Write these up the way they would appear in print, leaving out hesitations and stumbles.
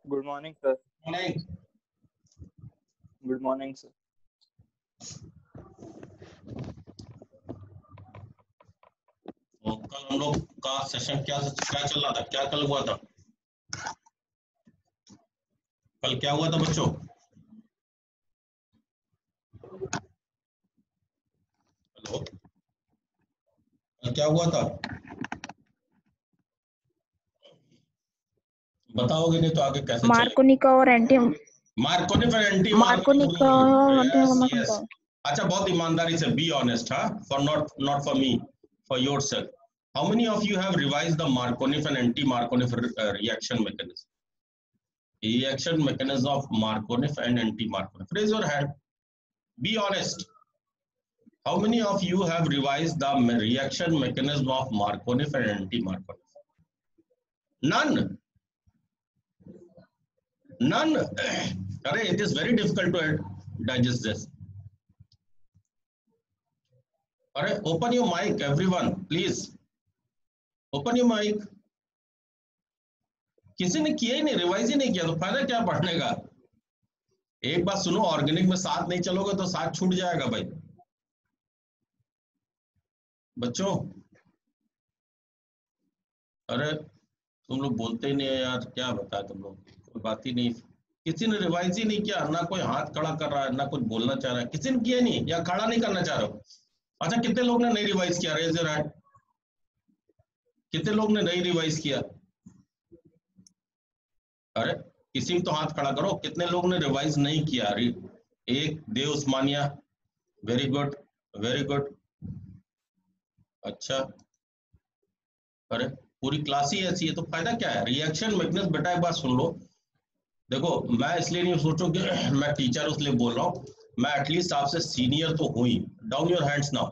Good morning, sir. Morning. Good morning, sir. तो कल हम लोग का सेशन क्या चल रहा था, क्या कल हुआ था? कल क्या हुआ था बच्चों? हेलो, कल क्या हुआ था? बताओगे नहीं तो आगे कैसे मार्कोनिका और एंटी मार्कोनिफ और एंटी मार्कोनिका यस। अच्छा, बहुत ईमानदारी से बी ऑनेस्ट, हाँ, for not for me, for yourself. How many of you have revised the Markovnikov and anti Markovnikov reaction mechanism? Reaction mechanism of Markovnikh and anti-Markovnikh. Raise your hand. Be honest. How many of you have revised the reaction mechanism of Markovnikh and anti-Markovnikh? None. None. It is very difficult to digest this. Open your mic, everyone, please. Open your mic. किसी ने किया ही नहीं, revise ही नहीं किया, तो फायदा क्या पढ़ने का? एक बात सुनो, ऑर्गेनिक में साथ नहीं चलोगे तो साथ छूट जाएगा भाई. बच्चों, अरे तुम लोग बोलते ही नहीं है यार, क्या बताए तुम लोग, कोई बात ही नहीं. किसी ने रिवाइज ही नहीं किया, ना कोई हाथ खड़ा कर रहा है, ना कुछ बोलना चाह रहा है. किसी ने किया नहीं या खड़ा नहीं करना चाह रहे हो? अच्छा, कितने लोग ने नहीं रिवाइज किया? Raise your hand. कितने लोग ने नहीं रिवाइज किया? अरे किसी तो हाथ खड़ा करो. कितने लोग ने रिवाइज नहीं किया? एक देव उस्मानिया, वेरी गुड, वेरी गुड. अच्छा, अरे पूरी क्लास ही ऐसी है, तो फायदा क्या है? रिएक्शन मैकेनिज्म बेटा एक बात सुन लो. देखो, मैं इसलिए नहीं सोचो कि मैं टीचर उसलिए बोल रहा हूँ, मैं एटलीस्ट आपसे सीनियर तो हूँ ही. Down your hands now.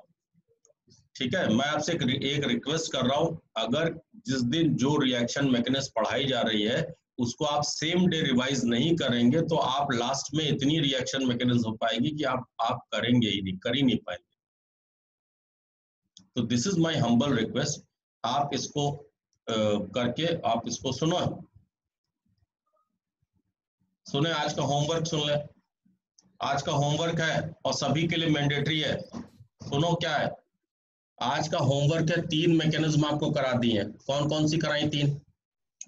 ठीक है, मैं आपसे एक रिक्वेस्ट कर रहा हूँ, अगर जिस दिन जो रिएक्शन मैकेनिज्म पढ़ाई जा रही है उसको आप सेम डे रिवाइज नहीं करेंगे तो आप लास्ट में इतनी रिएक्शन मैकेनिज्म हो पाएगी कि आप करेंगे ही नहीं, कर ही नहीं पाएंगे. तो this is my humble request. आप इसको करके आप इसको सुनो, सुने. आज का होमवर्क सुन ले. आज का होमवर्क है और सभी के लिए मैंडेटरी है. सुनो क्या है आज का होमवर्क है. 3 मैकेनिज्म आपको करा दी है. कौन कौन सी कराई? 3.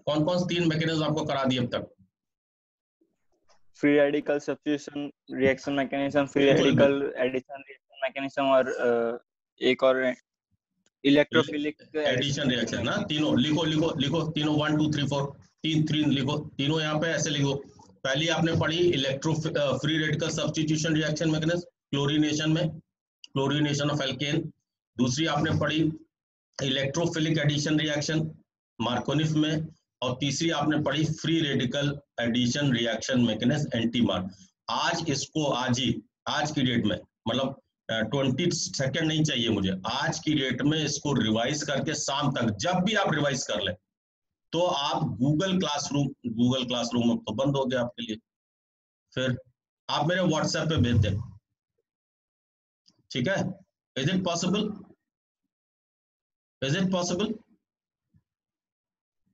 कौन कौन सी 3 मैकेनिज्म आपको करा दी अब तक? Free radical substitution reaction mechanism, free radical addition reaction mechanism और एक और इलेक्ट्रोफिलिक एडिशन रिएक्शन ना. तीनों लिखो लिखो लिखो. तीनों 1 2 3 4 3 लिखो. तीनों यहाँ पे ऐसे लिखो. पहली आपने पढ़ी electro free radical substitution reaction mechanism, chlorination में, क्लोरीनेशन ऑफ एल्केन. दूसरी आपने पढ़ी इलेक्ट्रोफिलिक एडिशन रिएक्शन, मार्कोनिफ में. और तीसरी आपने पढ़ी free radical addition reaction mechanism, anti mark. आज इसको आज की डेट में, मतलब 20 सेकेंड नहीं चाहिए मुझे, आज की डेट में इसको रिवाइज करके शाम तक जब भी आप रिवाइज कर ले तो आप गूगल क्लासरूम तो बंद हो गया आपके लिए, फिर आप मेरे व्हाट्सएप पे भेज दें. ठीक है? Is it possible? Is it possible?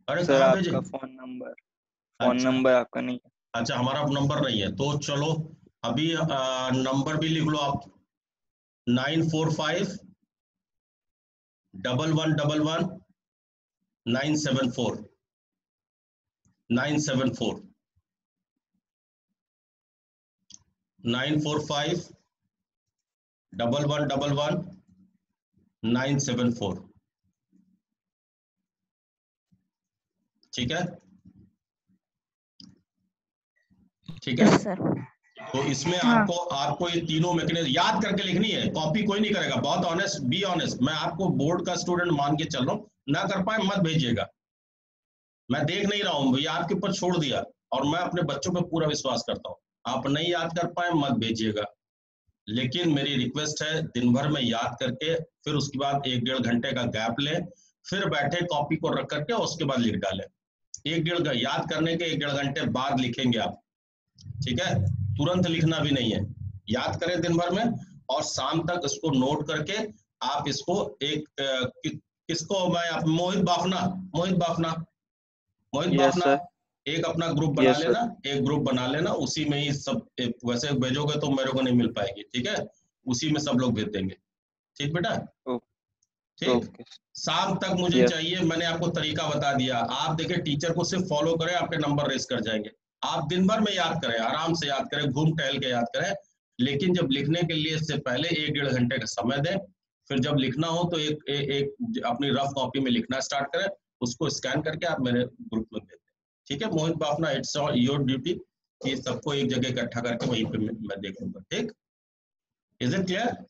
अरे सर कहाँ भेजे? आपका फोन नंबर आपका नहीं है. अच्छा, हमारा नंबर नहीं है तो चलो अभी नंबर भी लिख लो आप. 945 1111 974 975 1111 974. ठीक है? ठीक है यस सर। तो इसमें हाँ। आपको ये तीनों मैकेनिज्म याद करके लिखनी है, कॉपी कोई नहीं करेगा। बहुत ऑनेस्ट, बी ऑनेस्ट, मैं आपको बोर्ड का स्टूडेंट मान के चल रहा हूँ, ना कर पाए मत भेजिएगा, मैं देख नहीं रहा हूँ, ये आपके ऊपर छोड़ दिया, और मैं अपने बच्चों पे पूरा विश्वास करता हूँ। आप नहीं याद कर पाए मत भेजिएगा, लेकिन मेरी रिक्वेस्ट है दिन भर में याद करके फिर उसके बाद 1-1.5 घंटे का गैप लें, फिर बैठे कॉपी को रख करके उसके बाद लिख डालें। 1-1.5 याद करने के 1-1.5 घंटे बाद लिखेंगे आप, ठीक है, तुरंत लिखना भी नहीं है। याद करें दिन भर में, और शाम तक इसको नोट करके आप इसको किसको मैं मोहित बाफना यस सर, एक अपना ग्रुप बना यस सर, लेना, एक ग्रुप बना लेना, उसी में ही सब, वैसे भेजोगे तो मेरे को नहीं मिल पाएगी, ठीक है, उसी में सब लोग भेज देंगे, ठीक बेटा, ठीक। ओके, शाम तक मुझे यस, चाहिए, मैंने आपको तरीका बता दिया, आप देखिए टीचर को सिर्फ फॉलो करें, आपके नंबर रेस कर जाएंगे। आप दिन भर में याद करें, आराम से याद करें, घूम टहल के याद करें, लेकिन जब लिखने के लिए इससे पहले 1-1.5 घंटे का समय दें। फिर जब लिखना हो तो एक अपनी रफ कॉपी में लिखना स्टार्ट करें, उसको स्कैन करके आप मेरे ग्रुप में भेज दें, ठीक है मोहित बाफना, इट्स योर ड्यूटी कि सबको एक जगह इकट्ठा करके वहीं पे मैं देख लूंगा, ठीक, is it clear?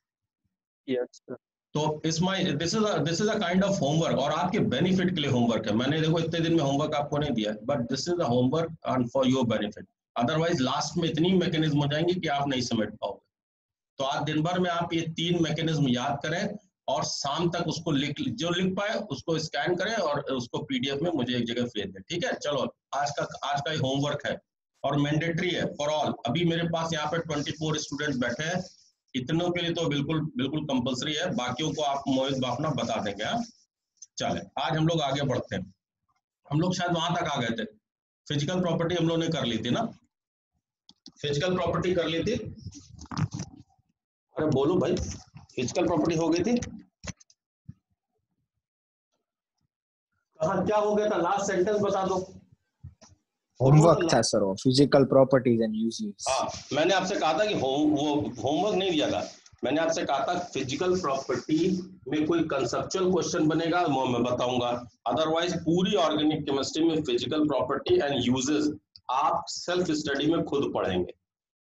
Yes sir, तो this is a kind of homework, और आपके बेनिफिट के लिए होमवर्क है। मैंने देखो इतने दिन में होमवर्क आपको नहीं दिया, but this is a homework and for your benefit, otherwise last में इतनी मैकेनिज्म हो जाएंगी कि आप नहीं समझ पाओगे। तो आज दिन भर में आप ये 3 मैकेनिज्म याद करें, और शाम तक उसको जो लिख पाए उसको स्कैन करें और उसको पीडीएफ में मुझे एक जगह भेज दें, ठीक है। चलो आज का ये होमवर्क है और मैंडेटरी है फॉर ऑल। अभी मेरे पास यहाँ पे 24 स्टूडेंट्स बैठे हैं, इतनों के लिए तो बिल्कुल कंपलसरी है, बाकियों को आप मोहित बाफना बता देंगे। हाँ चले, आज हम लोग आगे बढ़ते हैं। हम लोग शायद वहां तक आ गए थे, फिजिकल प्रॉपर्टी हम लोग ने कर ली थी ना, फिजिकल प्रॉपर्टी कर ली थी, अरे बोलो भाई, फिजिकल प्रॉपर्टी हो गई थी, कहाँ क्या हो गया था, लास्ट सेंटेंस बता दो। होमवर्क था सर वो, फिजिकल प्रॉपर्टीज एंड यूजेस। हाँ मैंने आपसे कहा था कि वो होमवर्क नहीं दिया था, मैंने आपसे कहा था फिजिकल प्रॉपर्टी में कोई कंसेप्चुअल क्वेश्चन बनेगा वो मैं बताऊंगा, अदरवाइज पूरी ऑर्गेनिक केमिस्ट्री में फिजिकल प्रॉपर्टी एंड यूजेस आप सेल्फ स्टडी में खुद पढ़ेंगे,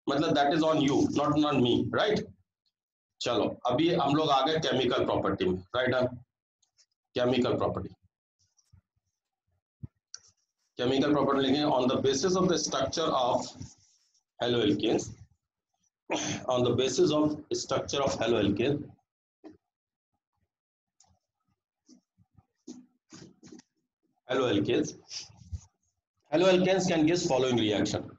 मतलब that is on you, not on me, right. चलो अभी हम लोग आ गए केमिकल प्रॉपर्टी में, राइट। केमिकल प्रॉपर्टी लिखेंगे on the basis of the structure of haloalkanes, on the basis of structure of haloalkane, haloalkanes can give following reaction.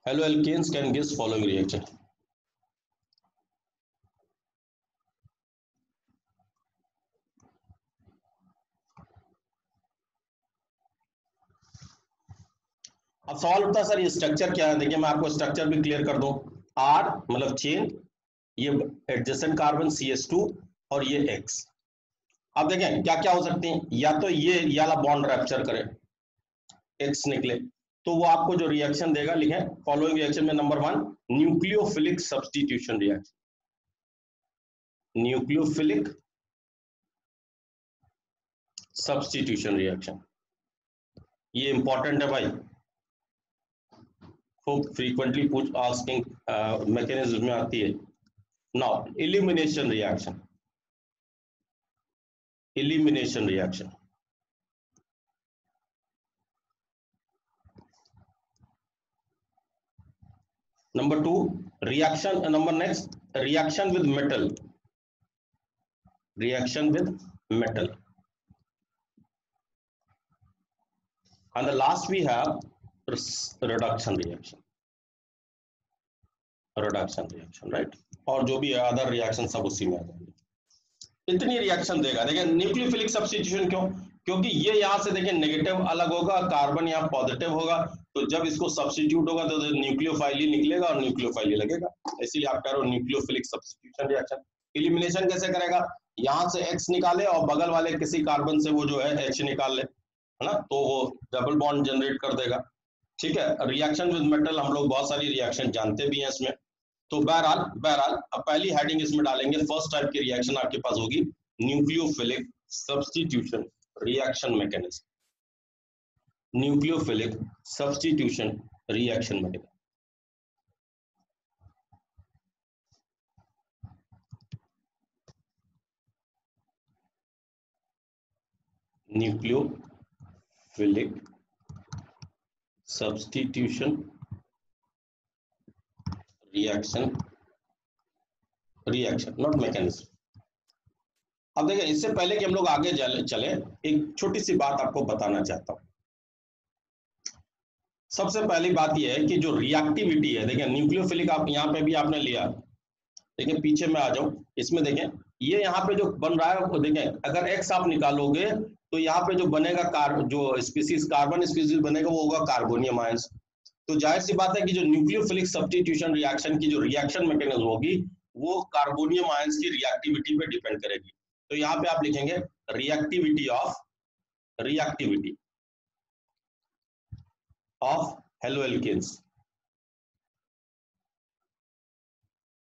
Haloalkanes can give following reaction. अब सवाल उठता है सर ये structure क्या है। देखिए मैं आपको स्ट्रक्चर भी क्लियर कर दूं, R मतलब चेन, ये एडजेसेंट कार्बन CH2 और ये X। अब देखें क्या क्या हो सकते हैं, या तो ये वाला बॉन्ड रैप्चर करे, X निकले, तो वो आपको जो रिएक्शन देगा, लिखें फॉलोइंग रिएक्शन में number 1 nucleophilic substitution reaction, nucleophilic substitution reaction, ये इंपॉर्टेंट है भाई, खूब फ्रीक्वेंटली पूछ आस्किंग मैकेनिज्म में आती है। Now elimination reaction, elimination reaction, number 2 reaction, number next reaction with metal, and the last we have reduction reaction, right, और जो भी अदर रिएक्शन सब उसी में आ जाएंगे। इतनी रिएक्शन देगा। देखिए न्यूक्लियोफिलिक सब्स्टिट्यूशन क्यों, क्योंकि ये यहाँ से देखिए नेगेटिव अलग होगा, कार्बन यहाँ पॉजिटिव होगा, तो जब इसको सब्स्टिट्यूट होगा तो न्यूक्लियोफाइल ही निकलेगा और न्यूक्लियोफाइल ही लगेगा, इसीलिए आप कह रहे हो न्यूक्लियोफिलिक सब्स्टिट्यूशन रिएक्शन। एलिमिनेशन कैसे करेगा, यहाँ से X निकाले और बगल वाले किसी कार्बन से वो जो है H निकाल ले, है ना, तो वो डबल बॉन्ड जनरेट कर देगा, ठीक है। रिएक्शन विद मेटल हम लोग बहुत सारी रिएक्शन जानते भी हैं इसमें। तो बहरहाल अब पहली हेडिंग इसमें डालेंगे, फर्स्ट टाइप की रिएक्शन आपके पास होगी nucleophilic substitution reaction mechanism. Nucleophilic substitution reaction mechanism. Nucleophilic substitution reaction not mechanism. अब देखिए, इससे पहले कि हम लोग आगे चले, एक छोटी सी बात आपको बताना चाहता हूं। सबसे पहली बात यह है कि जो रिएक्टिविटी है, देखिए न्यूक्लियोफिलिक, आप यहाँ पे भी आपने लिया, देखिए पीछे में आ जाओ, इसमें देखें ये यहाँ पे जो बन रहा है वो देखें, अगर एक्स आप निकालोगे तो यहाँ पे जो बनेगा जो स्पीसीज कार्बन स्पीसीज बनेगा वो होगा कार्बोनियम आयंस। तो जाहिर सी बात है कि जो न्यूक्लियोफिलिक सब्स्टिट्यूशन रिएक्शन की जो रिएक्शन मैकेनिज्म होगी वो कार्बोनियम आयंस की रिएक्टिविटी पे डिपेंड करेगी। तो यहाँ पे आप लिखेंगे रिएक्टिविटी ऑफ हेलोएल्केन्स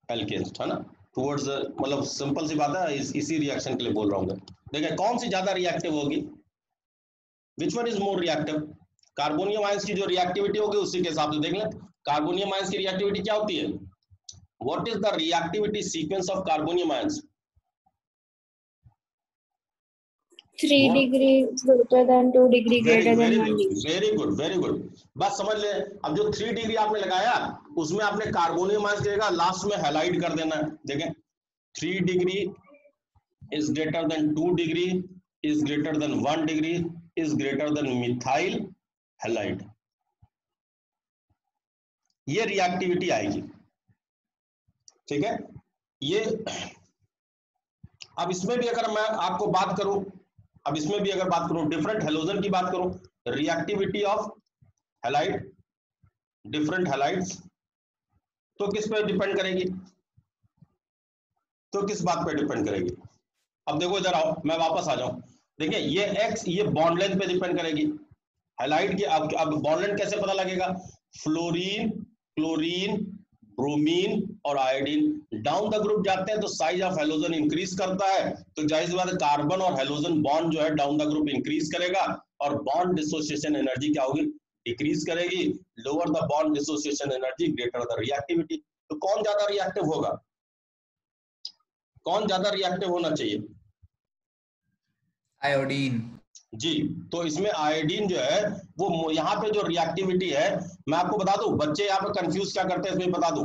है ना, टुवर्ड्स, मतलब सिंपल सी बात है, इसी रिएक्शन के लिए बोल रहा हूँ। देखिए कौन सी ज्यादा रिएक्टिव होगी, which one is more reactive? Carbonium ions की जो रिएक्टिविटी होगी उसी के हिसाब से देख लें। कार्बोनियम आयंस की रिएक्टिविटी क्या होती है? What is the reactivity sequence of carbonium ions? 3 degree greater than 2 degree greater than 1 degree। Very good, बस समझ ले। अब जो 3 डिग्री आपने लगाया उसमें आपने कार्बोनियम आयंस देगा, लास्ट में हैलाइड कर देना है। देखें 3 degree is greater than 2 degree is greater than 1 degree is greater than methyl halide. ये रिएक्टिविटी आएगी, ठीक है। ये अब इसमें भी अगर मैं आपको बात करूं, डिफरेंट हेलोजन की बात करूं, reactivity of halide, different halides, तो किस पे डिपेंड करेगी? तो किस बात पे डिपेंड करेगी? अब देखो इधर आओ, मैं वापस आ जाऊं। देखिए ये एक्स, ये बॉन्ड लेंथ पे डिपेंड करेगी हैलाइड की। अब बॉन्ड लेंथ कैसे पता लगेगा? फ्लोरीन, क्लोरीन, ब्रोमीन और आयोडीन डाउन द ग्रुप जाते हैं तो साइज ऑफ हेलोजन इंक्रीज करता है। तो जाहिर सी बात है कार्बन और हेलोजन बॉन्ड जो है डाउन द ग्रुप इंक्रीज करेगा और बॉन्ड डिसोसिएशन एनर्जी क्या होगी? डिक्रीज करेगी। Lower the bond dissociation energy greater the reactivity. तो कौन ज्यादा रिएक्टिव होगा? कौन ज्यादा रिएक्टिव होना चाहिए? आयोडीन जी। तो इसमें आयोडीन जो है वो, यहाँ पे जो रिएक्टिविटी है, मैं आपको बता दूं, बच्चे यहाँ पे कंफ्यूज क्या करते हैं इसमें बता दूं।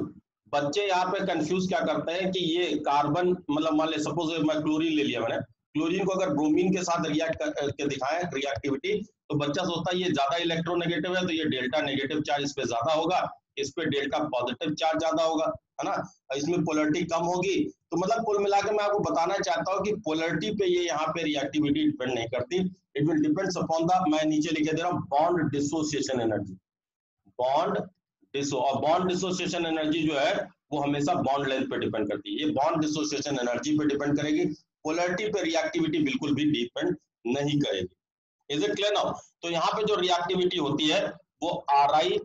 बच्चे यहाँ पे कंफ्यूज क्या करते हैं कि ये कार्बन, मतलब मान ले सपोज मैं क्लोरीन ले लिया मैंने, क्लोरीन को अगर ब्रोमीन के साथ रिएक्ट करके दिखाएं रिएक्टिविटी, तो बच्चा सोचता है ये ज्यादा इलेक्ट्रोनेगेटिव है तो ये डेल्टा नेगेटिव चार्ज इस पे ज्यादा होगा, इस पे डेल्टा पॉजिटिव चार्ज ज्यादा होगा, है ना, इसमें पोलरिटी कम होगी। तो मतलब कुल मिलाकर मैं आपको बताना चाहता हूँ कि पोलरिटी पे ये यहाँ पे रिएक्टिविटी डिपेंड नहीं करती। It will depends upon the, मैं नीचे लिखे दे रहा हूँ, बॉन्ड डिसोसिएशन एनर्जी। और बॉन्ड डिसोसिएशन एनर्जी जो है वो हमेशा बॉन्ड लेंथ पे डिपेंड करती है। ये बॉन्ड डिसोसिएशन एनर्जी पे डिपेंड करेगी, पोलरिटी पे रिएक्टिविटी बिल्कुल भी डिपेंड नहीं करेगी। Is it clear now? तो यहाँ पे जो रिएक्टिविटी होती है वो Ri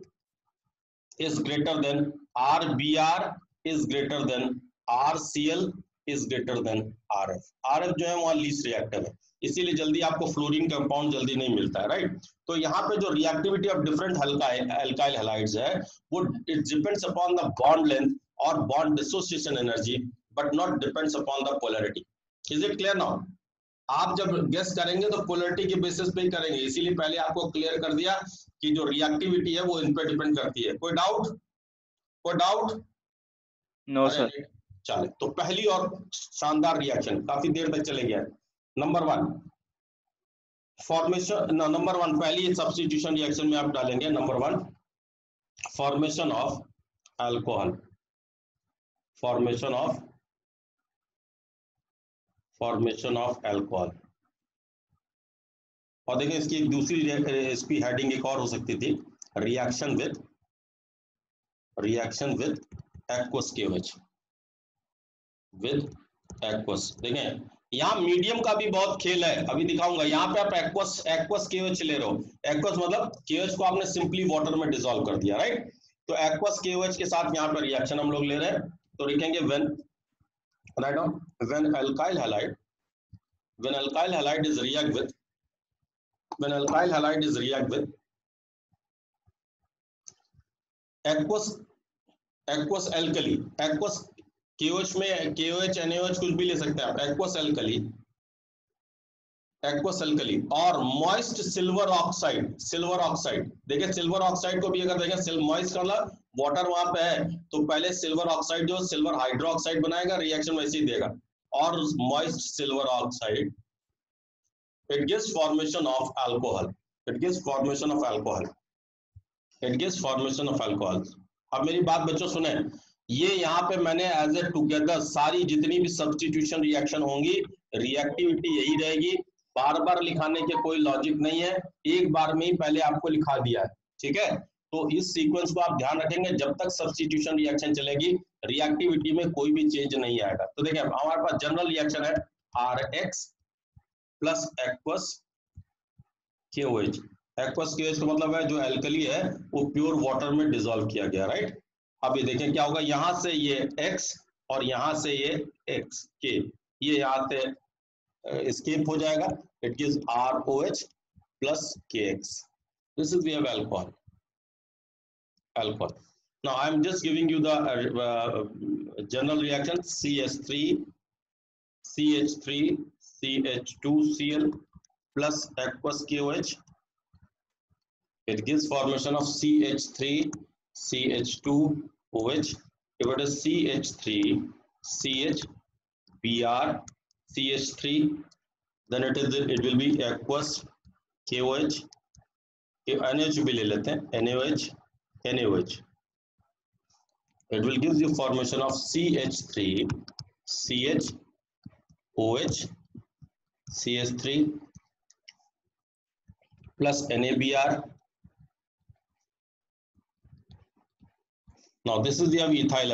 is greater than RBr is greater than RCl is greater than RF। RF जो है वहाँ लीस्ट रिएक्टिव है, इसीलिए जल्दी आपको फ्लोरीन कंपाउंड जल्दी नहीं मिलता है, राइट। तो यहाँ पे जो reactivity of different alkyl halides है वो it depends upon the bond length और bond dissociation energy, but not depends upon the polarity. Is it clear now? आप जब गेस करेंगे तो पोलरिटी के बेसिस पे ही करेंगे, इसीलिए पहले आपको क्लियर कर दिया कि जो रिएक्टिविटी है वो इन पे डिपेंड करती है। कोई डाउट? No sir. चले, तो पहली और शानदार रिएक्शन, काफी देर तक चले गया। नंबर 1 फॉर्मेशन, नंबर 1 पहली सब्स्टिट्यूशन रिएक्शन में आप डालेंगे number 1 formation of alcohol, formation of alcohol. और देखिए इसकी एक दूसरी इसकी हेडिंग एक और हो सकती थी, reaction with aqueous KOH, with aqueous. देखें यहाँ मीडियम का भी बहुत खेल है, अभी दिखाऊंगा। यहाँ पे आप एक्वस केओएच ले रहे हो, एक्वस मतलब केओएच को आपने सिंपली वाटर में डिसॉल्व कर दिया, राइट। तो एक्वस केओएच के साथ यहाँ पे रिएक्शन हम लोग ले रहे हैं, तो लिखेंगे when alkyl halide is react with aqueous alkali, aqueous KOH में KOH NaOH कुछ भी ले सकते हैं आप, एक्वस एल्कली और मॉइस्ट सिल्वर ऑक्साइड, देखिए सिल्वर ऑक्साइड को भी अगर देखें, मॉइस्ट का मतलब वाटर वहां पे है तो पहले सिल्वर ऑक्साइड जो सिल्वर हाइड्रोक्साइड बनाएगा, रिएक्शन वैसे ही देगा, और moist silver oxide it gives formation of alcohol, अब मेरी बात बच्चों सुने, ये यहाँ पे मैंने एज ए टुगेदर सारी जितनी भी सब्स्टिट्यूशन रिएक्शन होंगी, रिएक्टिविटी यही रहेगी, बार बार लिखाने के कोई लॉजिक नहीं है, एक बार में ही पहले आपको लिखा दिया है, ठीक है। तो इस सीक्वेंस को आप ध्यान रखेंगे, जब तक सब्स्टिट्यूशन रिएक्शन चलेगी रिएक्टिविटी में कोई भी चेंज नहीं आएगा। तो देखिए हमारे पास जनरल रिएक्शन है RH plus aqueous KOH, aqueous KOH का मतलब है जो एल्कली है वो प्योर वाटर में डिसॉल्व किया गया, राइट। अब ये देखें क्या होगा, यहां से ये X और यहां से ये X K, ये यहाँ से escape हो जाएगा, it gives ROH plus KX. This is we have alcohol. Now I am just giving you the general reaction, CH3 CH2Cl plus aqueous KOH. It gives formation of CH3 CH2OH. If it is CH3 CH Br CH3, then it will be aqueous KOH. NaOH भी ले लेते हैं, NaOH. It will give you formation of CH3 CHOH CH3 plus NaBr. Now this is the ethyl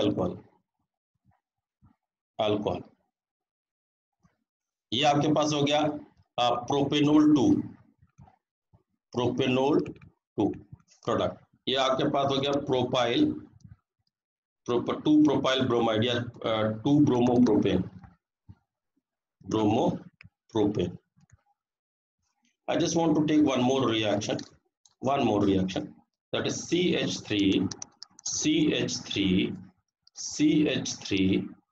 alcohol. ये आपके पास हो गया propanol 2 product, ये आपके पास हो गया प्रोपाइल 2 प्रोपाइल ब्रोमाइड या 2 bromopropane. I just want to take one more reaction, that is CH3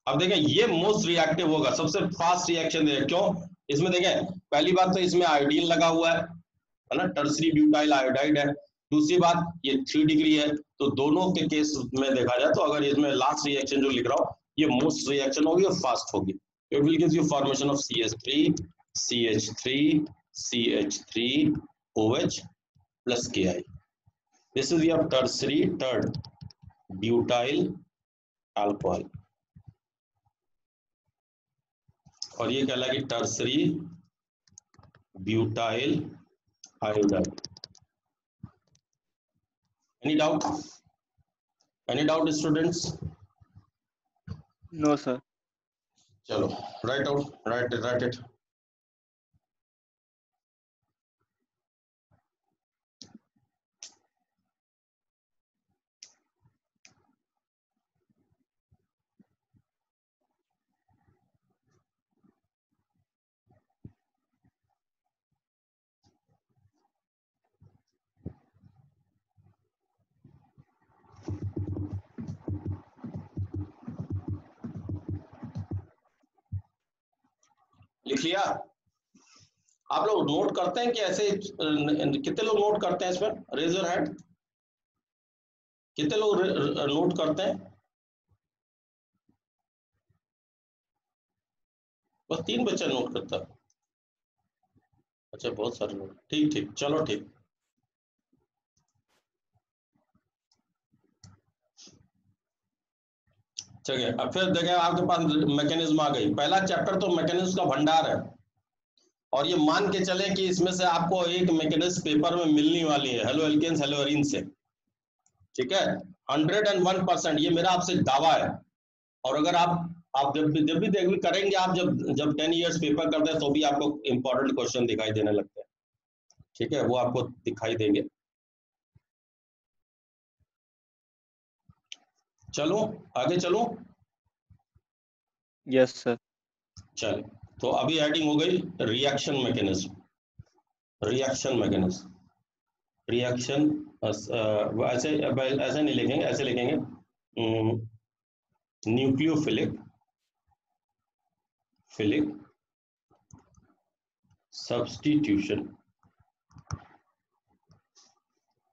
अब देखें ये मोस्ट रिएक्टिव होगा, सबसे फास्ट रिएक्शन देगा, क्यों? इसमें देखें पहली बात तो इसमें आयोडीन लगा हुआ है ना, टर्सरी ब्यूटाइल आयोडाइड है। दूसरी बात ये 3 डिग्री है, तो दोनों के केस में देखा जाए तो अगर इसमें लास्ट रिएक्शन जो लिख रहा हूँ ये मोस्ट रिएक्शन होगी और फास्ट होगी। It will give you formation of CH3 CH3OH plus Ki. This is your third butyl alcohol और ये कहलाएगी tertiary butyl iodide. Any doubt students? No sir. चलो write it. लिख लिया? आप लोग नोट करते हैं कि ऐसे कितने लोग नोट करते हैं? इसमें रेज योर हैंड. कितने लोग नोट करते हैं? बस 3 बच्चा नोट करता है. अच्छा बहुत सारे लोग. ठीक चलो ठीक. चलिए अब फिर देखें आपके पास मैकेनिज्म आ गई. पहला चैप्टर तो मैकेनिज्म का भंडार है और ये मान के चले कि इसमें से आपको एक मैकेनिज्म पेपर में मिलनी वाली है हेलो एल्केन्स हेलो एरीन से. ठीक है 101%, ये मेरा आपसे दावा है. और अगर आप जब भी करेंगे, आप जब 10 इयर्स पेपर करते हैं तो भी आपको इंपॉर्टेंट क्वेश्चन दिखाई देने लगते हैं. ठीक है वो आपको दिखाई देंगे. चलो आगे चलो. Yes sir. चलो तो अभी हेडिंग हो गई रिएक्शन मैकेनिज्म. रिएक्शन ऐसे ऐसे नहीं लिखेंगे, ऐसे लिखेंगे न्यूक्लियोफिलिक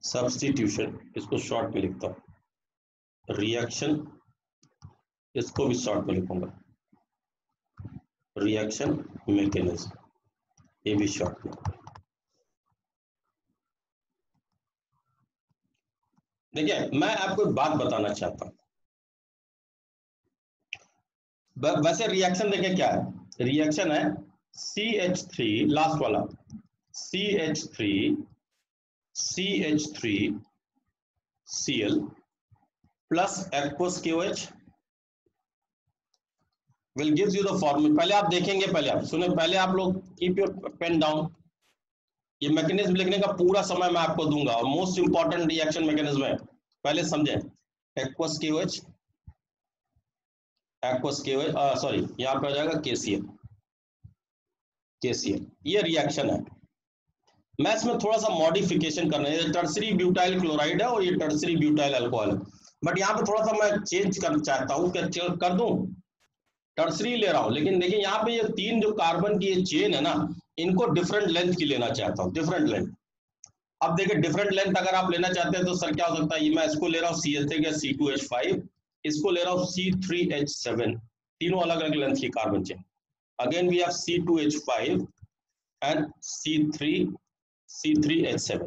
सब्स्टिट्यूशन, इसको शॉर्ट में लिखता हूं। रिएक्शन, इसको भी शॉर्ट में लिखूंगा, रिएक्शन मैकेनिज्म, ये भी शॉर्ट में। देखिए मैं आपको एक बात बताना चाहता हूं, वैसे रिएक्शन देखिए क्या है, रिएक्शन है CH3, लास्ट वाला CH3Cl plus aqueous KOH will gives you the formula। पहले आप देखेंगे, पहले आप सुने, पहले आप लोग कीप योर पेन डाउन। ये मैकेनिज्म लिखने का पूरा समय मैं आपको दूंगा और मोस्ट इंपॉर्टेंट रिएक्शन मैकेनिज्म है, पहले समझें। aqueous KOH, सॉरी यहाँ पे आ जाएगा KCl, ये रिएक्शन है। मैं इसमें थोड़ा सा मॉडिफिकेशन करना है, टर्सरी ब्यूटाइल क्लोराइड है और ये टर्सरी ब्यूटाइल अल्कोहल है, बट यहाँ पे थोड़ा सा मैं चेंज करना चाहता हूँ, कर दूं, टर्सरी ले रहा हूँ, लेकिन देखिए यहाँ पे ये तीन जो कार्बन की ये चेन है ना, इनको डिफरेंट लेंथ की लेना चाहता हूँ, डिफरेंट लेंथ। अब देखिए डिफरेंट लेंथ अगर आप लेना चाहते हैं तो सर क्या हो सकता है, ये मैं इसको ले रहा हूँ CH3 या C2H5, इसको ले रहा हूँ C3H7, तीनों अलग अलग लेंथ की carbon chain. Again we have C2H5 and C3H7।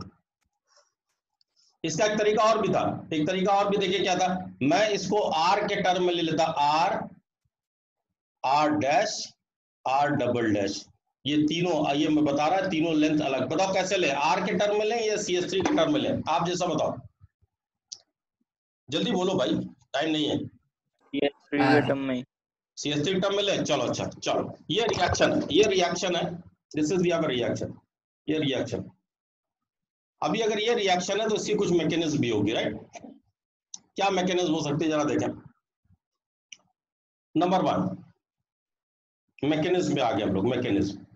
इसका एक तरीका और भी था, एक तरीका और भी देखिए क्या था, मैं इसको R के टर्म में ले लेता, R डबल डैश, ये तीनों, ये मैं बता रहा है तीनों लेंथ अलग, बताओ कैसे ले, R के टर्म में लें या CH3 के टर्म में लें, आप जैसा बताओ, जल्दी बोलो भाई, टाइम नहीं है। CH3 के टर्म में, CH3 टर्म में ले, चलो अच्छा, चलो ये रिएक्शन है, ये रिएक्शन है, दिस इज द रिएक्शन, ये रिएक्शन। अभी अगर ये रिएक्शन है तो इसकी कुछ मैकेनिज्म भी होगी, राइट? क्या मैकेनिज्म हो सकती है जरा देखें। नंबर 1 मैकेनिज्म पे आ गए हम लोग, मैकेनिज्म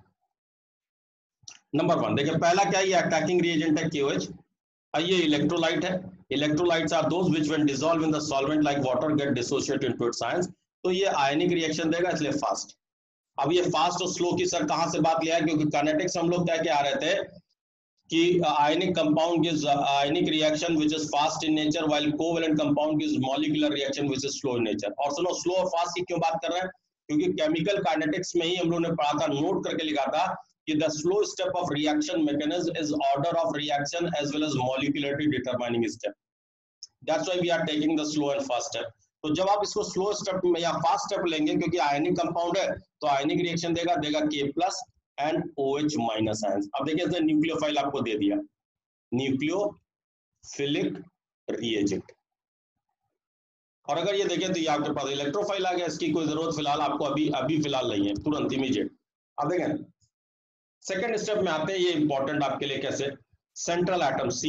नंबर 1 देखिए, पहला क्या है, ये अटैकिंग रिएजेंट है KOH, ये इलेक्ट्रोलाइट है, electrolytes are those which when dissolve in the solvent like water get dissociate into its ions, तो ये आयनिक रिएक्शन देगा, इसलिए फास्ट। अब ये फास्ट और स्लो की सर कहां से बात लिया है, क्योंकि काइनेटिक्स हम लोग कह के आ रहे थे कि ionic compound gives ionic reaction which is fast in nature while covalent compound gives molecular reaction which is slow in nature। और सुनो, स्लो और फास्ट की क्यों बात कर रहे हैं, क्योंकि केमिकल काइनेटिक्स में ही हम लोगों ने पढ़ा था, नोट करके लिखा था कि the slow step of reaction mechanism is order of reaction as well as molecularity determining step, that's why we are taking the slow and fast step. तो जब आप इसको स्लो स्टेप में या फास्ट स्टेप लेंगे, क्योंकि आयनिक कंपाउंड है तो आयनिक रिएक्शन देगा K+ एंड OH- आयंस। अब देखिए इसने न्यूक्लियोफाइल आपको दे दिया, न्यूक्लियोफिलिक रिएजेंट, और अगर ये देखें तो ये आपके पास इलेक्ट्रोफाइल आ गया, इसकी कोई जरूरत फिलहाल आपको अभी फिलहाल नहीं है, तुरंत इमीडिएट। अब देखें सेकंड स्टेप में आते हैं, ये इंपॉर्टेंट आपके लिए कैसे, सेंट्रल एटम C,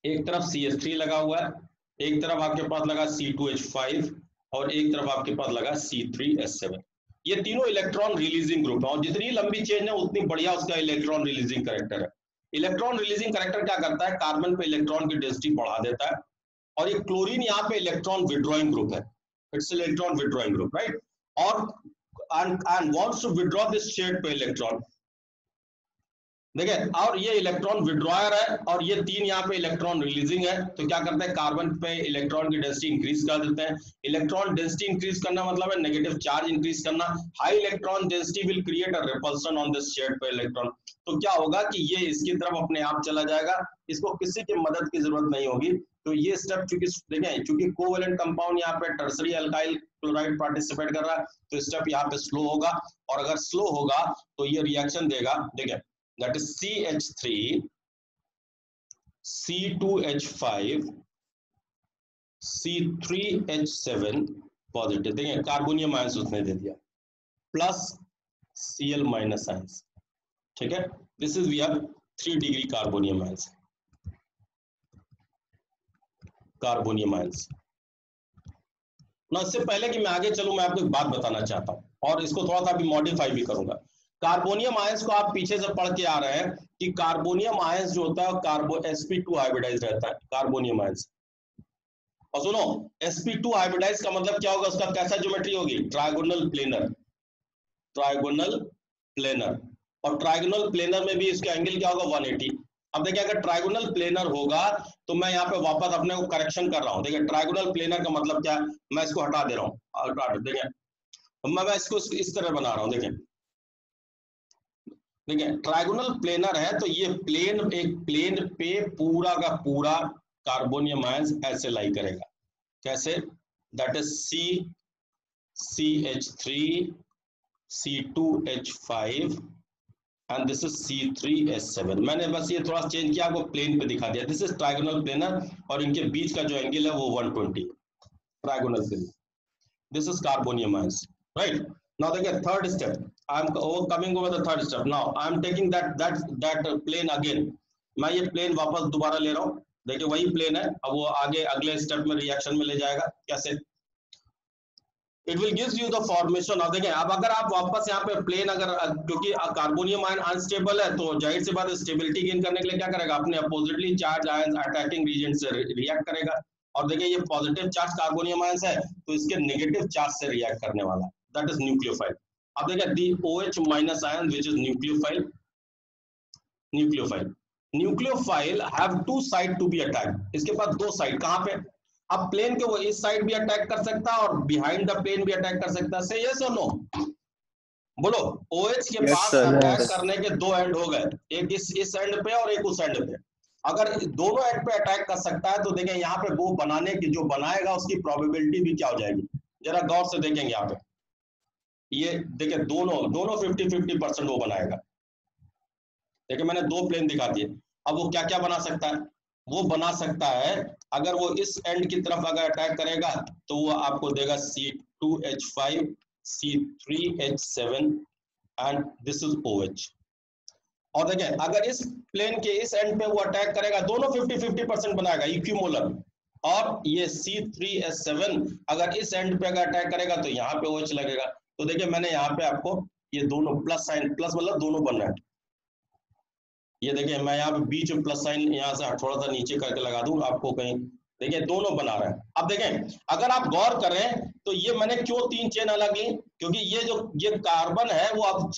एक तरफ CH3 लगा हुआ है, एक तरफ आपके पास लगा C2H5 और एक तरफ आपके पास लगा C3H7। ये तीनों इलेक्ट्रॉन रिलीजिंग ग्रुप है, और जितनी लंबी चेन है उतनी बढ़िया उसका इलेक्ट्रॉन रिलीजिंग कैरेक्टर है। इलेक्ट्रॉन रिलीजिंग कैरेक्टर क्या करता है, कार्बन पे इलेक्ट्रॉन की डेंसिटी बढ़ा देता है, और ये क्लोरीन यहाँ पे इलेक्ट्रॉन विड्रॉइंग ग्रुप है, it's electron withdrawing group, right, और and wants to withdraw this shared पे इलेक्ट्रॉन, देखिए, और ये इलेक्ट्रॉन विड्रॉयर है और ये तीन यहाँ पे इलेक्ट्रॉन रिलीजिंग है, तो क्या करते हैं, कार्बन पे इलेक्ट्रॉन की डेंसिटी इंक्रीज कर देते हैं। इलेक्ट्रॉन डेंसिटी इंक्रीज करना मतलब है नेगेटिव चार्ज इंक्रीज करना, high electron density will create a repulsion on this shared पे इलेक्ट्रॉन, तो क्या होगा कि ये इसकी तरफ अपने आप चला जाएगा, इसको किसी की मदद की जरूरत नहीं होगी। तो ये स्टेप चूंकि देखें, चूंकि कोवेलेंट कंपाउंड यहाँ पे टर्सरी अल्काइल क्लोराइड पार्टिसिपेट कर रहा है, तो स्टेप यहाँ पे स्लो होगा, और अगर स्लो होगा तो ये रिएक्शन देगा, देखिए that is CH3 C2H5 C3H7 positive, देखिए कार्बोनियम आयंस उसने दे दिया, प्लस Cl- आयंस, ठीक है, this is we have 3 degree carbonium ions, carbonium ions. ना इससे पहले कि मैं आगे चलूं, मैं आपको एक बात बताना चाहता हूं, और इसको थोड़ा सा अभी मॉडिफाई भी करूंगा। कार्बोनियम आयंस को आप पीछे से पढ़ के आ रहे हैं कि कार्बोनियम आयंस जो होता है कार्बो sp2 हाइब्रिडाइज रहता है कार्बोनियम आयंस। और सुनो sp2 हाइब्रिडाइज का मतलब क्या होगा, उसका कैसा ज्योमेट्री होगी, ट्राइगोनल प्लेनर, ट्राइगोनल प्लेनर। और ट्राइगोनल प्लेनर में भी इसका एंगल क्या होगा 180। अब देखिए अगर ट्राइगोनल प्लेनर होगा तो मैं यहाँ पे वापस अपने को करेक्शन कर रहा हूँ। देखिए ट्राइगोनल प्लेनर का मतलब क्या है, मैं इसको हटा दे रहा हूँ, देखिए मैं इसको इस तरह बना रहा हूँ। देखिए ट्राइगोनल प्लेनर है तो ये प्लेन, एक प्लेन पे पूरा का पूरा कार्बोनियम आयंस ऐसे लाई करेगा। कैसे, that is CH3 C2H5 and this is C3H7। मैंने बस ये थोड़ा चेंज किया, आपको प्लेन पे दिखा दिया। दिस इज ट्राइगोनल प्लेनर और इनके बीच का जो एंगल है वो 120 trigonal planar. This is carbonium ions, right. Now देखिए third step, I am coming over the third step. Now I am taking that plane again. मैं ये प्लेन वापस दोबारा ले रहा हूँ। देखिए वही प्लेन है, अब वो आगे अगले स्टेप में रिएक्शन में ले जाएगा। कैसे, it will gives you the formation. अब देखिए अब अगर आप वापस यहाँ पे प्लेन, अगर क्योंकि कार्बोनियम आयन अनस्टेबल है तो जाहिर सी बात स्टेबिलिटी गेन करने के लिए क्या करेगा, अपने oppositely charged ion attacking reagent से रिएक्ट करेगा। और देखिए ये पॉजिटिव चार्ज कार्बोनियम आयंस है तो इसके नेगेटिव चार्ज से रिएक्ट करने वाला है, दैट इज न्यूक्लियोफाइल। अब देखिए the OH minus ion which is nucleophile, nucleophile have to side to be attacked. इसके पास दो साइड, कहाँ पे, अब प्लेन के वो इस साइड भी अटैक कर सकता है और बिहाइंड द प्लेन भी अटैक कर सकता है। से यस और नो, बोलो। OH के पास अटैक करने के दो एंड हो गए, एक इस एंड पे और एक उस एंड पे। अगर दोनों एंड पे अटैक कर सकता है तो देखें यहाँ पे वो बनाने की, जो बनाएगा उसकी प्रोबेबिलिटी भी क्या हो जाएगी, जरा गौर से देखेंगे यहाँ पे। ये देखिए दोनों 50-50% वो बनाएगा। देखिए मैंने दो प्लेन दिखा दिए। अब वो क्या क्या बना सकता है, वो बना सकता है अगर वो इस एंड की तरफ अगर अटैक करेगा तो वो आपको देगा C2H5 C3H7 and this is OH। और देखें अगर इस प्लेन के इस एंड पे वो अटैक करेगा, दोनों 50-50% बनाएगा, इक्विमोलर। और ये C3H7 अगर इस एंड पे अगर अटैक करेगा तो यहाँ पे OH लगेगा। तो देखिए मैंने यहाँ पे आपको ये दोनों प्लस साइन, प्लस मतलब दोनों बन रहा है। ये देखिए मैं यहाँ पे बीच में प्लस साइन यहाँ से थोड़ा सा नीचे करके लगा दूं आपको कहीं, देखिए दोनों बना रहा है। अब देखें अगर आप गौर करें तो ये मैंने क्यों तीन चेन अलग ली, क्योंकि ये कार्बन है वो अब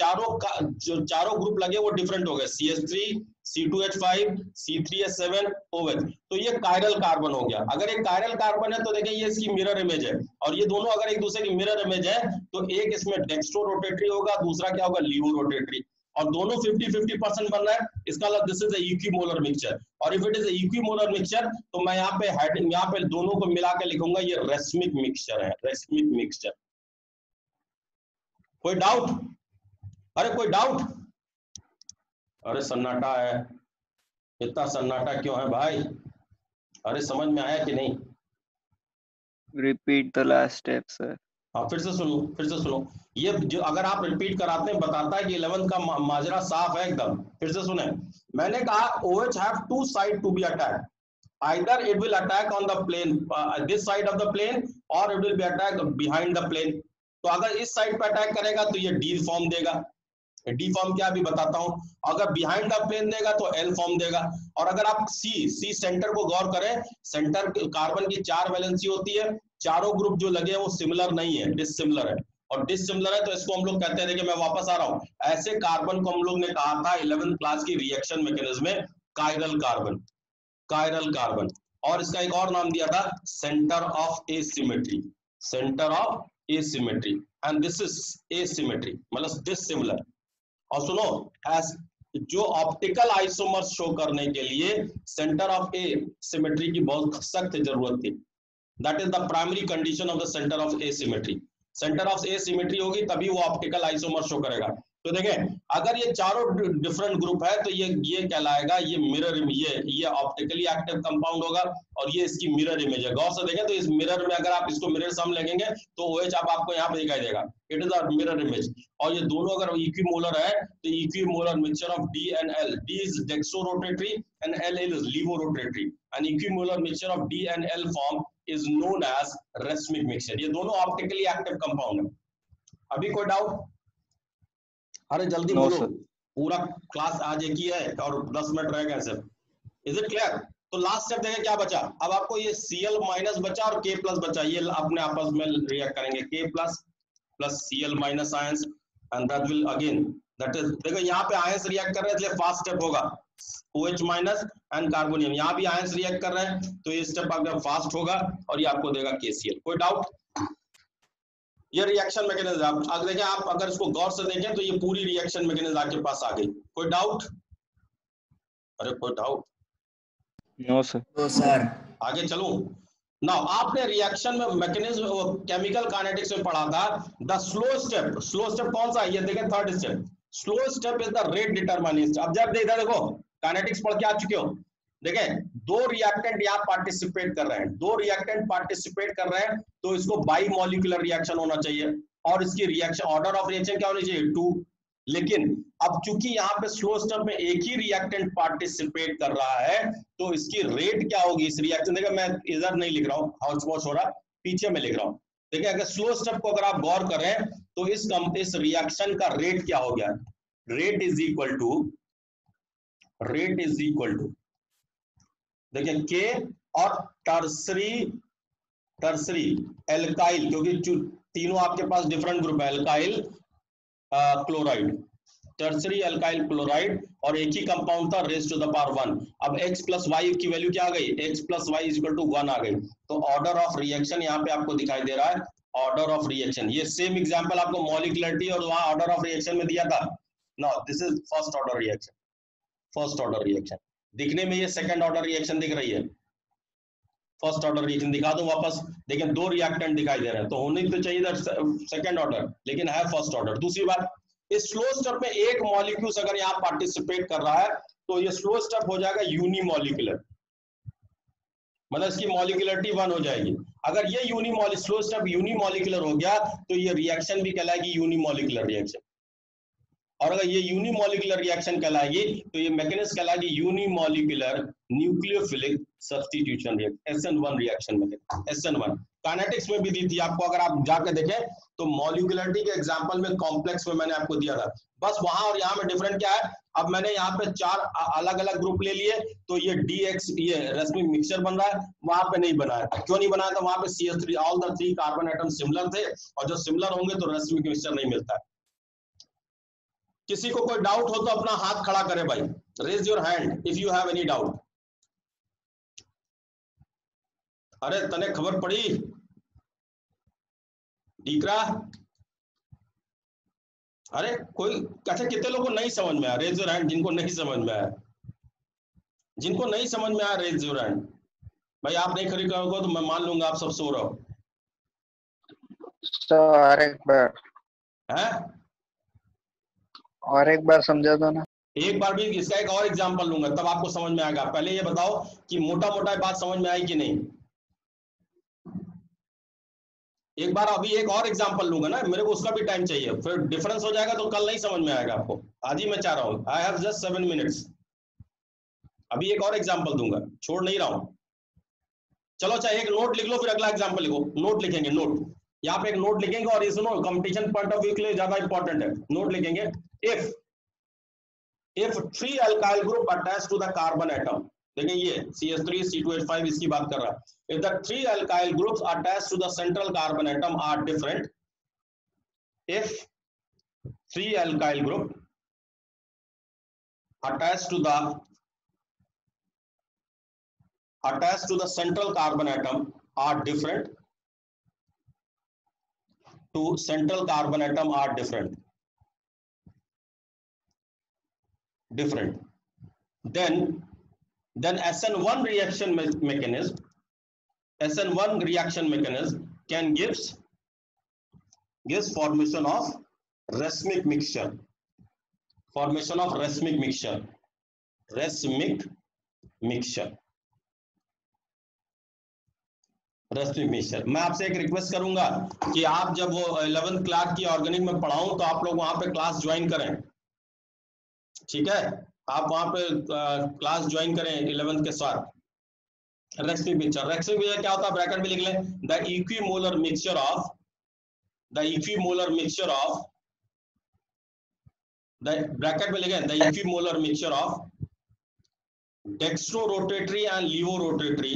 जो चारों ग्रुप लगे वो डिफरेंट हो गए, CH3 C2H5 C3H7 OH। तो ये कायरल कार्बन हो गया। अगर एक कायरल कार्बन है तो देखिए ये इसकी मिरर इमेज है, और ये दोनों अगर एक दूसरे की मिरर इमेज है तो एक इसमें डेक्स्ट्रो रोटेटरी होगा, दूसरा क्या होगा, लीवो रोटेटरी। और दोनों 50-50% बन रहा है, इसका मतलब this is a equimolar mixture. और if it is a equimolar mixture तो मैं यहाँ पे हेडिंग, यहाँ पे दोनों को मिला के लिखूंगा ये रेसमिक मिक्सचर है, रेसमिक मिक्सचर। कोई डाउट, अरे कोई डाउट, अरे सन्नाटा है, इतना सन्नाटा क्यों है भाई, अरे समझ में आया कि नहीं? Repeat the last step sir. हाँ फिर से सुनो, ये जो अगर आप रिपीट कराते हैं बताता है कि 11th का माजरा साफ है एकदम। फिर से सुने, मैंने कहा OH have two side to be attacked, either it will attack on the plane this side of the plane or it will be attacked behind the plane। तो अगर इस साइड पे अटैक करेगा तो ये D फॉर्म देगा, D form क्या अभी बताता हूं। अगर बिहाइंड द प्लेन देगा तो L फॉर्म देगा। और अगर आप C सेंटर को गौर करें, सेंटर कार्बन की 4 वैलेंसी होती है, चारों ग्रुप जो लगे हैं वो सिमिलर नहीं है, डिसिमिलर है। और डिसिमिलर है तो इसको हम लोग कहते हैं, देखिए मैं वापस आ रहा हूं, ऐसे कार्बन को हम लोग ने कहा था 11th क्लास की रिएक्शन मैकेनिज्म में कायरल कार्बन, कायरल कार्बन। और इसका एक और नाम दिया था centre of asymmetry, centre of asymmetry, and this is asymmetry मतलब डिसिमिलर। और सुनो, जो ऑप्टिकल आइसोमर्स शो करने के लिए सेंटर ऑफ एसिमेट्री की बहुत सख्त जरूरत थी। That is the primary condition of the centre of asymmetry. Centre of asymmetry होगी तभी वो ऑप्टिकल आइसोमर शो करेगा। तो देखें अगर ये चारों डिफरेंट ग्रुप है तो ये कहलाएगा, ये मिरर, ये ऑप्टिकली एक्टिव कंपाउंड होगा और ये इसकी मिरर इमेज है। गौर से देखें तो इस मिरर में अगर आप इसको मिरर सामने लगेंगे तो OH आपको यहाँ पे दिखाई देगा, it is a mirror image. और ये दोनों अगर इक्विमोलर है तो equimolar mixture of D and L, D is dextrorotatory and L is levorotatory, and equimolar mixture of D and L form is known as racemic mixture। ये दोनों optically active compound है। अभी कोई डाउट? अरे जल्दी No, बोलो, sir. पूरा class आज एक ही है और 10 मिनट रह गए सिर्फ। Is it clear? तो लास्ट स्टेप देखें क्या बचा। अब आपको ये Cl माइनस बचा और K प्लस बचा, ये अपने आपस में रिएक्ट करेंगे, K plus plus Cl minus ions and that will again that is, देखो यहाँ पे आयंस रिएक्ट कर रहे हैं इसलिए फास्ट स्टेप होगा OH माइनस एंड कार्बोनियम, यहाँ भी आयंस रिएक्ट कर रहे हैं तो ये स्टेप आपका फास्ट होगा और ये आपको देगा KCl। कोई डाउट? ये रिएक्शन मैकेनिज्म आप अगर देखें, आप अगर इसको गौर से देखें तो ये पूरी रिएक्शन मैकेनिज्म आपके पास आ गई। कोई डाउट? अरे कोई डाउट? No, sir. तो सर आगे चलूं ना। आपने रिएक्शन में मैकेनिज्म केमिकल काइनेटिक्स में पढ़ा था the slow step. Slow step कौन सा है ये देखें, third step. Slow step is the rate determinist. अब जब देखो काइनेटिक्स पढ़ के आ चुके हो, देखें दो रिएक्टेंट यहाँ पार्टिसिपेट कर रहे हैं, दो रिएक्टेंट पार्टिसिपेट कर रहे हैं तो इसको बाई मॉलिक्यूलर रिएक्शन होना चाहिए और इसकी रिएक्शन ऑर्डर ऑफ रिएक्शन क्या होनी चाहिए 2। लेकिन अब चूंकि यहाँ पे स्लो स्टेप में एक ही रिएक्टेंट पार्टिसिपेट कर रहा है तो इसकी रेट क्या होगी इस रिएक्शन, देखिए मैं इधर नहीं लिख रहा हूँ हाउस वॉश हो रहा, पीछे में लिख रहा हूँ। देखिए अगर स्लो स्टेप को अगर आप गौर करें तो इस रिएक्शन का रेट क्या हो गया, रेट इज इक्वल टू देखिए K और टर्सरी एल्काइल, क्योंकि तीनों आपके पास डिफरेंट ग्रुप है, alkyl chloride, tertiary alkyl chloride और एक ही कंपाउंड था रेज टू द पावर 1। अब x प्लस वाई की वैल्यू क्या आ गई, x plus Y is equal to 1 आ गई। तो ऑर्डर ऑफ रिएक्शन यहाँ पे आपको दिखाई दे रहा है, ऑर्डर ऑफ रिएक्शन। ये सेम एग्जांपल आपको मॉलिक्यूलरिटी और वहां ऑर्डर ऑफ रिएक्शन में दिया था। Now this is first order reaction, first order reaction. दिखने में ये सेकंड ऑर्डर रिएक्शन दिख रही है, फर्स्ट ऑर्डर रिएक्शन दिखा दूं वापस, देखिए दो रिएक्टेंट दिखाई दे रहे हैं तो होनी तो चाहिए सेकंड ऑर्डर, लेकिन है फर्स्ट ऑर्डर। दूसरी बात, इस स्लो स्टेप में एक मॉलिक्यूल अगर यहाँ पार्टिसिपेट कर रहा है तो ये स्लो स्टेप हो जाएगा यूनिमॉलिक्यूलर, मतलब इसकी मॉलिक्यूलरिटी 1 हो जाएगी। अगर ये स्लो स्टेप यूनिमॉलिक्यूलर हो गया तो ये रिएक्शन भी कहलाएगी यूनिमॉलिक्यूलर रिएक्शन, और अगर ये यूनिमॉलिक्यूलर रिएक्शन कहलाएगी तो ये मैकेनिज्म कहलाएगी unimolecular nucleophilic substitution reaction, SN1 reaction में। SN1 काइनेटिक्स में भी दी थी आपको, अगर आप जाके देखें तो मॉलिक्यूलरिटी के एग्जांपल में कॉम्प्लेक्स में मैंने आपको दिया था, बस वहां और यहाँ में डिफरेंट क्या है। अब मैंने यहाँ पे 4 अलग अलग ग्रुप ले लिए तो ये DX ये रेसमिक मिक्सचर बन रहा है, वहां पे नहीं बनाया। क्यों नहीं बनाया था, वहां पे CH3 all the 3 carbon atom similar थे और जो सिमिलर होंगे तो रेसमिक मिक्सचर नहीं मिलता है। किसी को कोई डाउट हो तो अपना हाथ खड़ा करे भाई, raise your hand if you have any doubt. अरे तने खबर पड़ी डीकरा? अरे कोई अच्छा, कितने लोगों को नहीं समझ में आया? रेज योर हैंड जिनको नहीं समझ में आया, जिनको नहीं समझ में आया रेज योर हैंड। भाई आप नहीं खड़ी करोगे तो मैं मान लूंगा आप सब सो रहे हो। सर एक बार है और एक बार समझा दो ना। एक बार भी इसका एक और एग्जांपल लूंगा तब आपको समझ में आएगा। पहले ये बताओ कि मोटा मोटा बात समझ में आई कि नहीं। एक बार अभी एक और एग्जांपल लूंगा ना, मेरे को उसका भी टाइम चाहिए, फिर डिफरेंस हो जाएगा तो कल नहीं समझ में आएगा आपको। आज ही मैं चाह रहा हूँ, आई हैव जस्ट 7 मिनट्स। अभी एक और एग्जांपल दूंगा, छोड़ नहीं रहा हूं। चलो चाहे एक नोट लिख लो फिर अगला एग्जांपल लिखो। नोट लिखेंगे, नोट यहाँ पे एक नोट लिखेंगे और ये सुनो कंपटीशन पॉइंट ऑफ व्यू के लिए ज्यादा इंपॉर्टेंट है। नोट लिखेंगे, if 3 alkyl group attached to the carbon atom, देखिए ये CH3 C2H5 इसकी बात कर रहा है। If the 3 alkyl groups attached to the central carbon atom are different, if 3 alkyl group attached to the central carbon atom are different, to central carbon atom are different, then SN1 reaction mechanism, SN1 reaction mechanism can gives formation of racemic mixture, formation of racemic mixture, racemic mixture। मैं आपसे एक request करूंगा कि आप जब वो 11th class की organic में पढ़ाऊं तो आप लोग वहां पे क्लास ज्वाइन करें, ठीक है? आप वहां पे क्लास ज्वाइन करें 11th के साथ। रेक्सिमिक मिक्सचर, रेक्सिमिक मिक्सचर क्या होता है ब्रैकेट में लिख लें, the equimolar mixture of bracket में लिखे the equimolar mixture of dextrorotatory and laevorotatory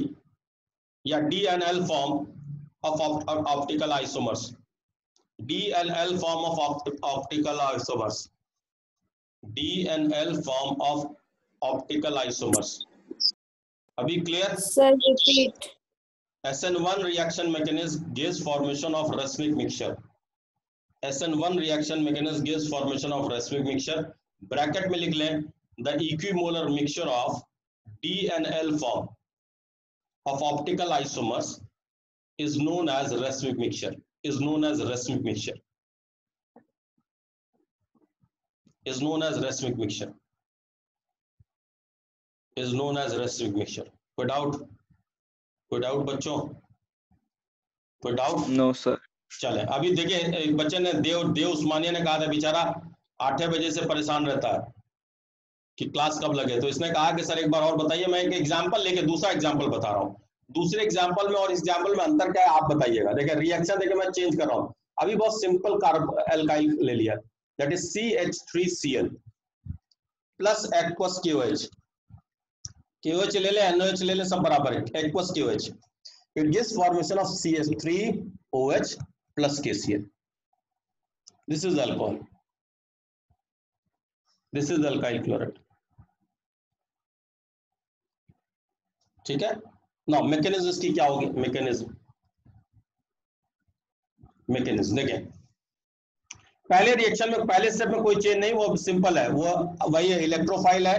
या DNL form of optical isomers, DNL form of optical isomers, DNL form of optical isomers. अभी clear? Sir, repeat. SN1 reaction mechanism gives formation of racemic mixture. SN1 reaction mechanism gives formation of racemic mixture. Bracket में लिख लें the equimolar mixture of DNL form of optical isomers is known as racemic mixture. Is known as racemic mixture. Is known as racemic mixture. Is known as racemic mixture. कोई doubt? कोई doubt बच्चों? कोई doubt? No sir. चले अभी देखिए, एक बच्चे ने देव उस्मानिया ने कहा था, बेचारा 8 बजे से परेशान रहता है कि क्लास कब लगे, तो इसने कहा कि सर एक बार और बताइए। मैं एक एग्जांपल लेके दूसरा एग्जांपल बता रहा हूँ, दूसरे एग्जांपल में और इस एग्जांपल में अंतर क्या है आप बताइएगा। देखिए रिएक्शन देखिए मैं चेंज कर रहा हूँ, अभी बहुत सिंपल एल्काइल ले लिया, that is CH3Cl plus aqueous KOH। KOH ले ले, NOH ले ले, सब बराबर है, aqueous KOH। It gives formation of CH3OH plus KCl. This is alcohol. This is alkyl chloride. ठीक है ना। मैकेनिज्म इसकी क्या होगी? मैकेनिज्म देखें, पहले रिएक्शन में पहले स्टेप में कोई चेंज नहीं, वो सिंपल है, वो वही है, इलेक्ट्रोफाइल है।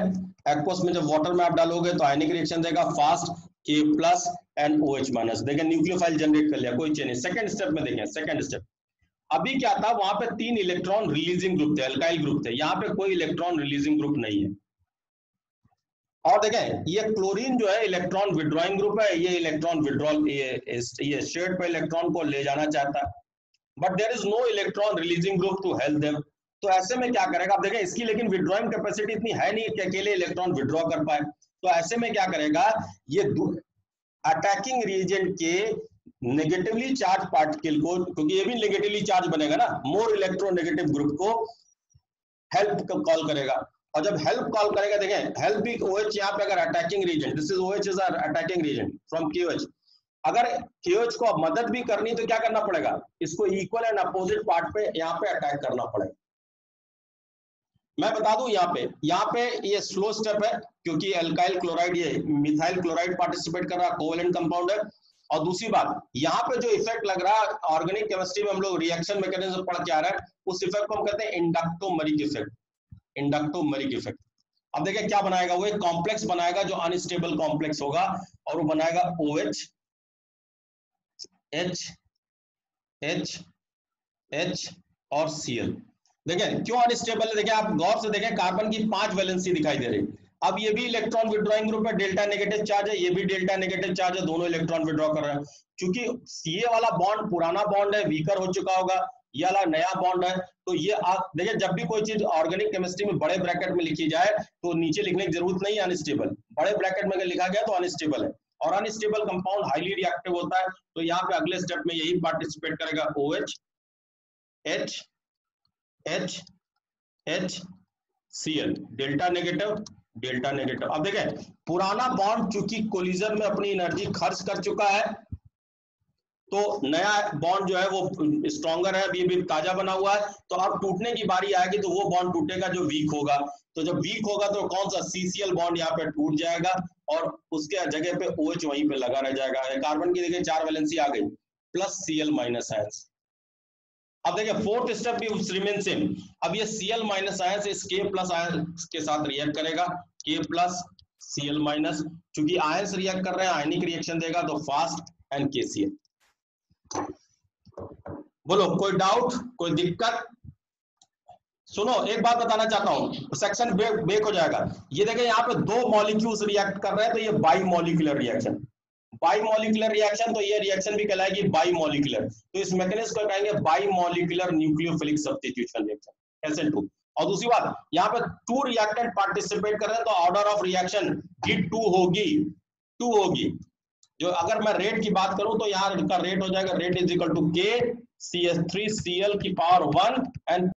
एक्वस में जब वाटर में आप डालोगे तो आयनिक रिएक्शन देगा fast, K plus and OH minus. देखें न्यूक्लियोफाइल जनरेट कर लिया, कोई चेंज नहीं। सेकंड स्टेप में देखें, सेकंड स्टेप अभी क्या था, वहां पे 3 इलेक्ट्रॉन रिलीजिंग ग्रुप थे, अल्काइल ग्रुप थे, यहाँ पे कोई इलेक्ट्रॉन रिलीजिंग ग्रुप नहीं है। और देखें ये क्लोरीन जो है इलेक्ट्रॉन विड्रॉइंग ग्रुप है, ये इलेक्ट्रॉन विड्रॉल, ये स्टेट पे इलेक्ट्रॉन को ले जाना चाहता है, but there is no electron releasing group to help them. तो ऐसे में क्या करेगा, आप देखें इसकी लेकिन विड्रॉइंग कैपेसिटी इतनी है नहीं कि अकेले इलेक्ट्रॉन विड्रॉ कर पाए। तो ऐसे में क्या करेगा, ये अटैकिंग रिएजेंट के नेगेटिवली चार्ज पार्टिकल को, क्योंकि ये भी नेगेटिवली चार्ज बनेगा ना, मोर इलेक्ट्रोनेगेटिव ग्रुप को हेल्प कॉल करेगा। और जब हेल्प कॉल करेगा, देखें हेल्प भी OH यहाँ पे अगर attacking reagent, this is OH is attacking reagent from KOH, अगर KOH को मदद भी करनी तो क्या करना पड़ेगा, इसको इक्वल एंड अपोजिट पार्ट पे यहाँ पे अटैक करना पड़ेगा। मैं बता दूं यहाँ पे ये स्लो स्टेप है, क्योंकि एल्काइल क्लोराइड ये मिथाइल क्लोराइड पार्टिसिपेट कर रहा है, कोवेलेंट कंपाउंड है। और दूसरी बात, यहाँ पे जो इफेक्ट लग रहा है, ऑर्गेनिक केमिस्ट्री में हम लोग रिएक्शन मैकेनिज्म पढ़ के आ रहे हैं, उस इफेक्ट को हम कहते हैं इंडक्टोमेरिक इफेक्ट। Inductomeric effect. अब देखिए क्या बनाएगा, वो एक कॉम्प्लेक्स बनाएगा जो अनस्टेबल कॉम्प्लेक्स होगा, और वो बनाएगा OH H और Cl। देखें क्यों अनस्टेबल है, देखें आप गौर से देखें, कार्बन की 5 वैलेंसी दिखाई दे रही। अब ये भी इलेक्ट्रॉन विड्रॉइंग ग्रुप है, डेल्टा नेगेटिव चार्ज है, ये भी डेल्टा नेगेटिव चार्ज है, दोनों इलेक्ट्रॉन विड्रॉ कर रहे हैं। क्योंकि ये वाला बॉन्ड पुराना बॉन्ड है, वीकर हो चुका होगा, ये वाला नया बॉन्ड है। तो ये देखिए जब भी कोई चीज ऑर्गेनिक केमिस्ट्री में बड़े ब्रैकेट में लिखी जाए तो नीचे लिखने की जरूरत नहीं है अनस्टेबल, बड़े ब्रैकेट में अगर लिखा गया तो अनस्टेबल है, और अनस्टेबल कंपाउंड हाईली रिएक्टिव होता है। तो यहाँ पे अगले स्टेप में यही पार्टिसिपेट करेगा, OH H Cl, delta negative. अब देखें पुराना बॉन्ड चूंकि कोलिजन में अपनी एनर्जी खर्च कर चुका है, तो नया बॉन्ड जो है वो स्ट्रॉन्गर है, अभी ताजा बना हुआ है। तो अब टूटने की बारी आएगी तो वो बॉन्ड टूटेगा जो वीक होगा। तो जब वीक होगा तो कौन सा CCl बॉन्ड यहाँ पे टूट जाएगा, और उसके जगह पे OH वहीं पे लगा रह जाएगा। कार्बन की देखिए 4 वैलेंसी आ गई, प्लस Cl माइनस आयंस। अब देखिए फोर्थ स्टेप भी रिमेन सेम। अब ये Cl माइनस आयंस इस K प्लस आयंस के साथ रिएक्ट करेगा, K प्लस Cl माइनस, चूंकि आयंस रिएक्ट कर रहे हैं आयनिक रिएक्शन देगा, तो फास्ट एंड KCl। बोलो कोई डाउट, कोई दिक्कत? सुनो एक बात बताना चाहता हूं, सेक्शन ब्रेक हो जाएगा। ये देखें यहाँ पे 2 मॉलिक्यूल्स रिएक्ट कर रहे हैं, तो ये बाई मॉलिक्यूलर रिएक्शन, तो ये रिएक्शन भी कहलाएगी बाई मॉलिक्यूलर। तो इस मैकेनिज्म को कहेंगे by molecular nucleophilic substitution reaction, SN2। और दूसरी बात, यहाँ पे 2 रिएक्टेंट पार्टिसिपेट कर रहे हैं, तो ऑर्डर ऑफ रिएक्शन भी 2 होगी। जो अगर मैं रेट की बात करूं तो यहाँ का रेट हो जाएगा, rate is equal to K CH3Cl की पावर 1 एंड